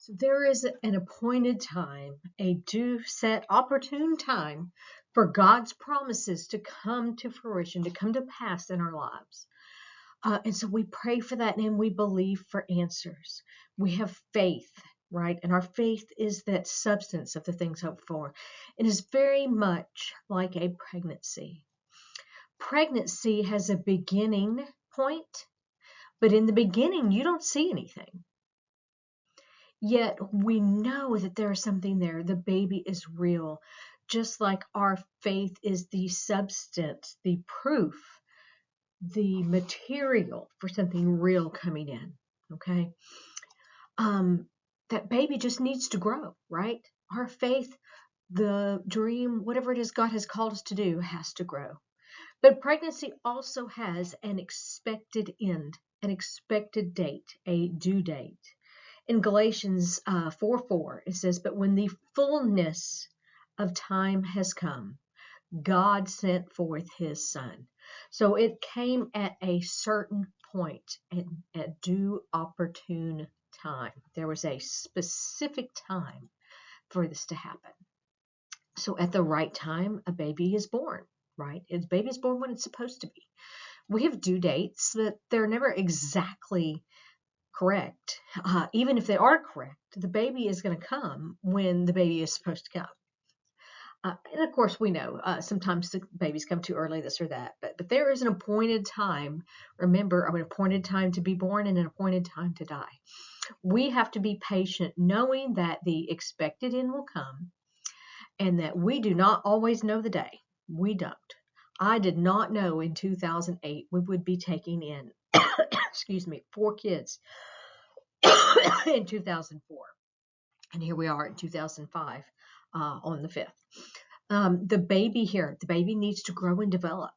So there is an appointed time, a due set opportune time for God's promises to come to fruition, to come to pass in our lives. And so we pray for that and we believe for answers. We have faith, right? And our faith is that substance of the things hoped for. It is very much like a pregnancy. Pregnancy has a beginning point, but in the beginning, you don't see anything. Yet we know that there is something there. The baby is real, just like our faith is the substance, the proof, the material for something real coming in. Okay. That baby just needs to grow, right? Our faith, the dream, whatever it is God has called us to do, has to grow. But pregnancy also has an expected end, an expected date, a due date. In Galatians 4:4, it says, "But when the fullness of time has come, God sent forth his son." So it came at a certain point, at due opportune time. There was a specific time for this to happen. So at the right time, a baby is born, right? A baby is born when it's supposed to be. We have due dates, but they're never exactly correct. Even if they are correct, the baby is going to come when the baby is supposed to come. And of course, we know sometimes the babies come too early, this or that, but there is an appointed time. Remember, an appointed time to be born and an appointed time to die. We have to be patient, knowing that the expected end will come and that we do not always know the day. We don't. I did not know in 2008 we would be taking in, excuse me, 4 kids in 2004. And here we are in 2005 on the 5th. The baby needs to grow and develop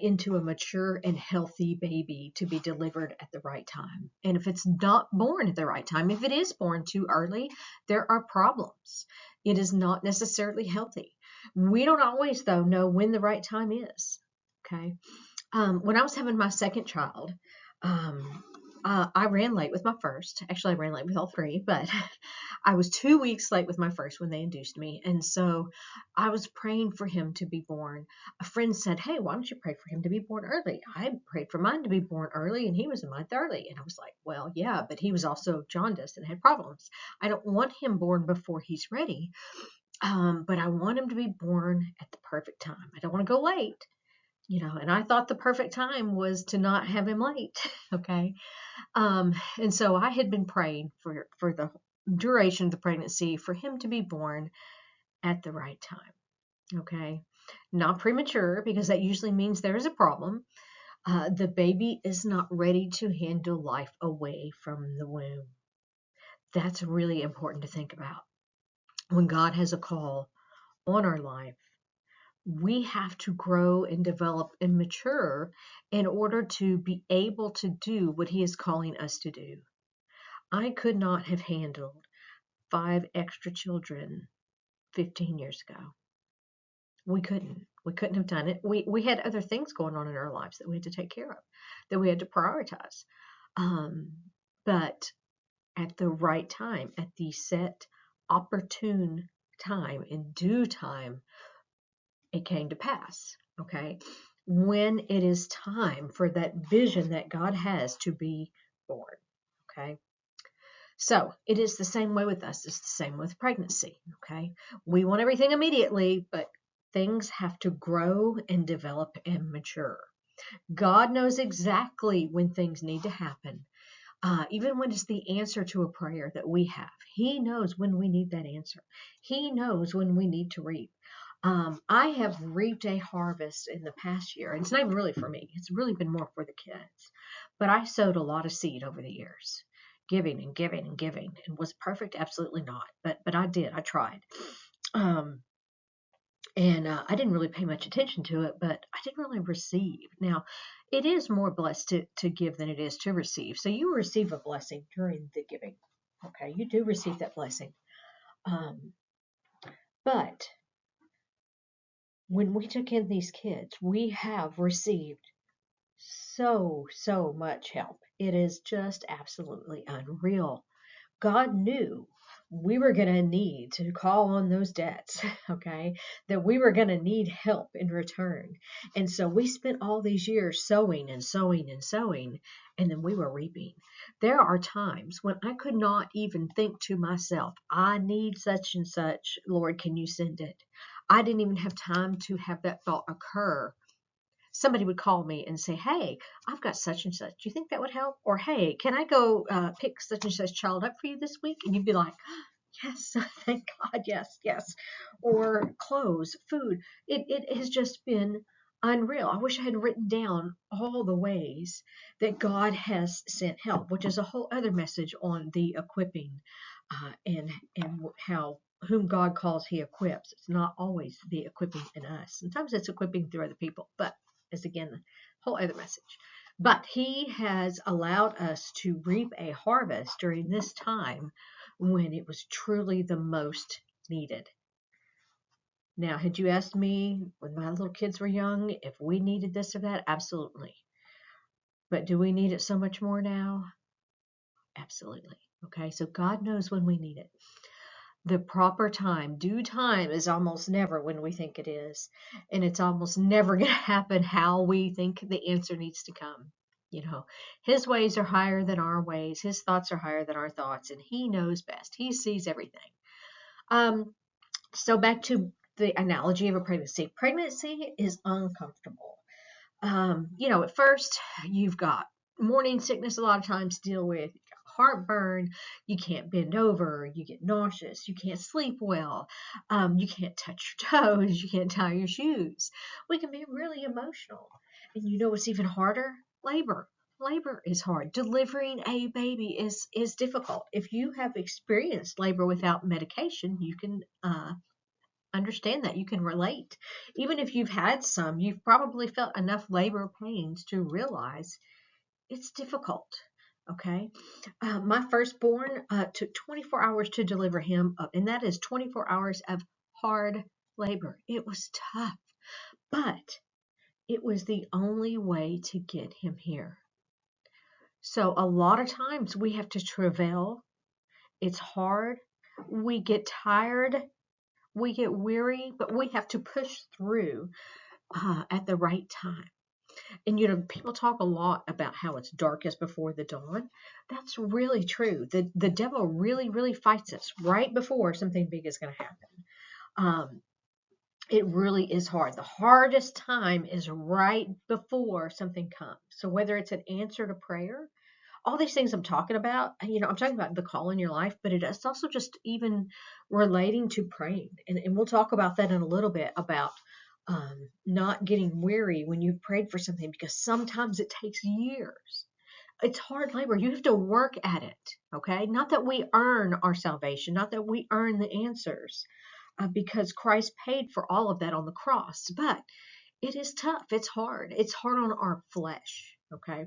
into a mature and healthy baby to be delivered at the right time. And if it's not born at the right time, if it is born too early, there are problems. It is not necessarily healthy. We don't always, though, know when the right time is. Okay. When I was having my second child, I ran late with my first. Actually, I ran late with all 3, but I was 2 weeks late with my first when they induced me. And so I was praying for him to be born. A friend said, "Hey, why don't you pray for him to be born early?" I prayed for mine to be born early, and he was a month early. And I was like, well, yeah, but he was also jaundiced and had problems. I don't want him born before he's ready, but I want him to be born at the perfect time. I don't want to go late. And I thought the perfect time was to not have him late. Okay. And so I had been praying for the duration of the pregnancy for him to be born at the right time. Okay. Not premature, because that usually means there is a problem. The baby is not ready to handle life away from the womb. That's really important to think about. When God has a call on our life, we have to grow and develop and mature in order to be able to do what he is calling us to do. I could not have handled 5 extra children 15 years ago. We couldn't. We couldn't have done it. We had other things going on in our lives that we had to take care of, that we had to prioritize. But at the right time, at the set opportune time, in due time, it came to pass. Okay. When it is time for that vision that God has to be born. Okay. So it is the same way with us. It's the same with pregnancy. Okay. We want everything immediately, but things have to grow and develop and mature. God knows exactly when things need to happen. Even when it's the answer to a prayer that we have, he knows when we need that answer. He knows when we need to reap. I have reaped a harvest in the past year, and it's not even really for me. It's really been more for the kids. But I sowed a lot of seed over the years, giving and giving and giving. And was perfect? Absolutely not. But I did. I tried. And I didn't really pay much attention to it, but I didn't really receive. Now, it is more blessed to give than it is to receive. So you receive a blessing during the giving. Okay, you do receive that blessing. But when we took in these kids, we have received so much help. It is just absolutely unreal. God knew we were going to need to call on those debts, okay? That we were going to need help in return. And so we spent all these years sowing and sowing and sowing, and then we were reaping. There are times when I could not even think to myself, I need such and such. Lord, can you send it? I didn't even have time to have that thought occur. Somebody would call me and say, hey, I've got such and such. Do you think that would help? Or, hey, can I go pick such and such child up for you this week? And you'd be like, yes, thank God, yes, yes. Or clothes, food. It has just been unreal. I wish I had written down all the ways that God has sent help, which is a whole other message on the equipping and how whom God calls he equips. It's not always the equipping in us. Sometimes it's equipping through other people, but is again a whole other message. But he has allowed us to reap a harvest during this time when it was truly the most needed. Now, had you asked me when my little kids were young if we needed this or that? Absolutely. But do we need it so much more now? Absolutely. Okay, so God knows when we need it. The proper time, due time, is almost never when we think it is. And it's almost never going to happen how we think the answer needs to come. You know, his ways are higher than our ways. His thoughts are higher than our thoughts. And he knows best. He sees everything. So back to the analogy of a pregnancy. Pregnancy is uncomfortable. At first you've got morning sickness a lot of times to deal with, heartburn, you can't bend over, you get nauseous, you can't sleep well, you can't touch your toes, you can't tie your shoes. We can be really emotional. And you know what's even harder? Labor is hard. Delivering a baby is difficult. If you have experienced labor without medication, you can understand that. You can relate. Even if you've had some, you've probably felt enough labor pains to realize it's difficult. Okay. My firstborn took 24 hours to deliver him up, and that is 24 hours of hard labor. It was tough, but it was the only way to get him here. So a lot of times we have to travail. It's hard. We get tired. We get weary, but we have to push through at the right time. And people talk a lot about how it's darkest before the dawn. That's really true. The devil really, really fights us right before something big is going to happen. It really is hard. The hardest time is right before something comes. So whether it's an answer to prayer, all these things I'm talking about, I'm talking about the call in your life, but it's also just even relating to praying. And we'll talk about that in a little bit about not getting weary when you prayed for something, because sometimes it takes years. It's hard labor. You have to work at it, okay? Not that we earn our salvation, not that we earn the answers, because Christ paid for all of that on the cross. But it is tough. It's hard. It's hard on our flesh, okay?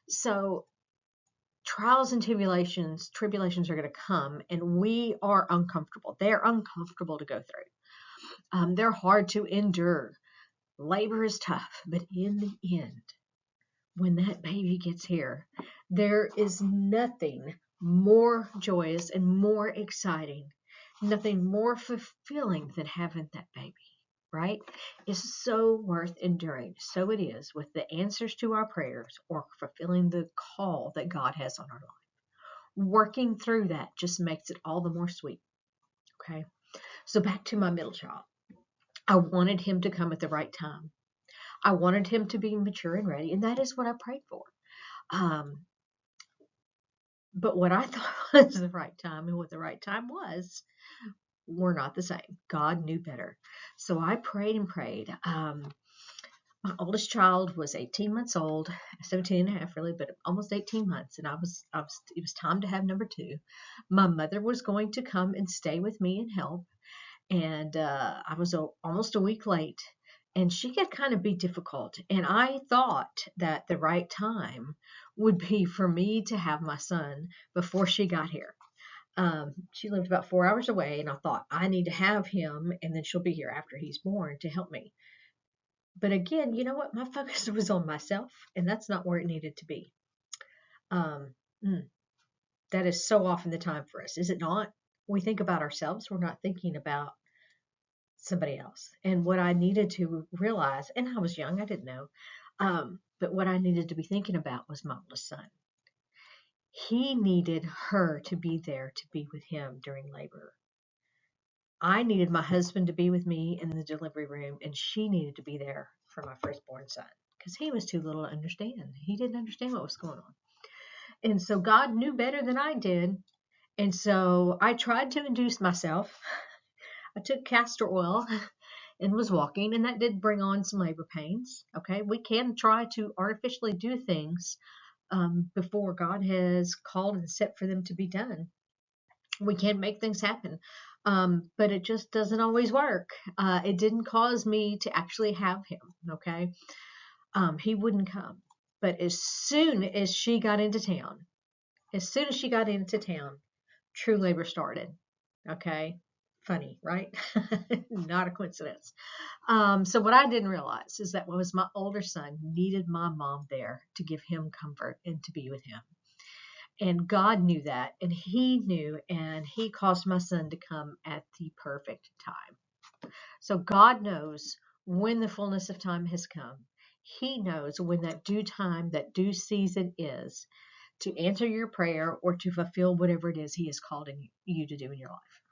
So trials and tribulations are going to come, and we are uncomfortable. They're uncomfortable to go through. They're hard to endure. Labor is tough, but in the end, when that baby gets here, there is nothing more joyous and more exciting, nothing more fulfilling than having that baby, right? It's so worth enduring. So it is with the answers to our prayers or fulfilling the call that God has on our life. Working through that just makes it all the more sweet. Okay. So back to my middle child. I wanted him to come at the right time. I wanted him to be mature and ready, and that is what I prayed for. But what I thought was the right time and what the right time was were not the same. God knew better. So I prayed and prayed. My oldest child was 18 months old, 17 and a half really, but almost 18 months. And it was time to have number two. My mother was going to come and stay with me and help. And I was almost a week late, and she could kind of be difficult. And I thought that the right time would be for me to have my son before she got here. She lived about 4 hours away, and I thought I need to have him, and then she'll be here after he's born to help me. But again, you know what? My focus was on myself, and that's not where it needed to be. Um, That is so often the time for us, is it not? We think about ourselves. We're not thinking about somebody else. And what I needed to realize, and I was young, I didn't know, but what I needed to be thinking about was my oldest son. He needed her to be there to be with him during labor. I needed my husband to be with me in the delivery room, and she needed to be there for my firstborn son because he was too little to understand. He didn't understand what was going on. And so God knew better than I did. And so I tried to induce myself. I took castor oil and was walking, and that did bring on some labor pains. Okay, we can try to artificially do things before God has called and set for them to be done. We can make things happen, but it just doesn't always work. It didn't cause me to actually have him. Okay, he wouldn't come. But as soon as she got into town, true labor started. Okay, funny, right? Not a coincidence. So what I didn't realize is that was my older son needed my mom there to give him comfort and to be with him. And God knew that, and he knew, and he caused my son to come at the perfect time. So God knows when the fullness of time has come. He knows when that due time, that due season is to answer your prayer or to fulfill whatever it is he has called you to do in your life.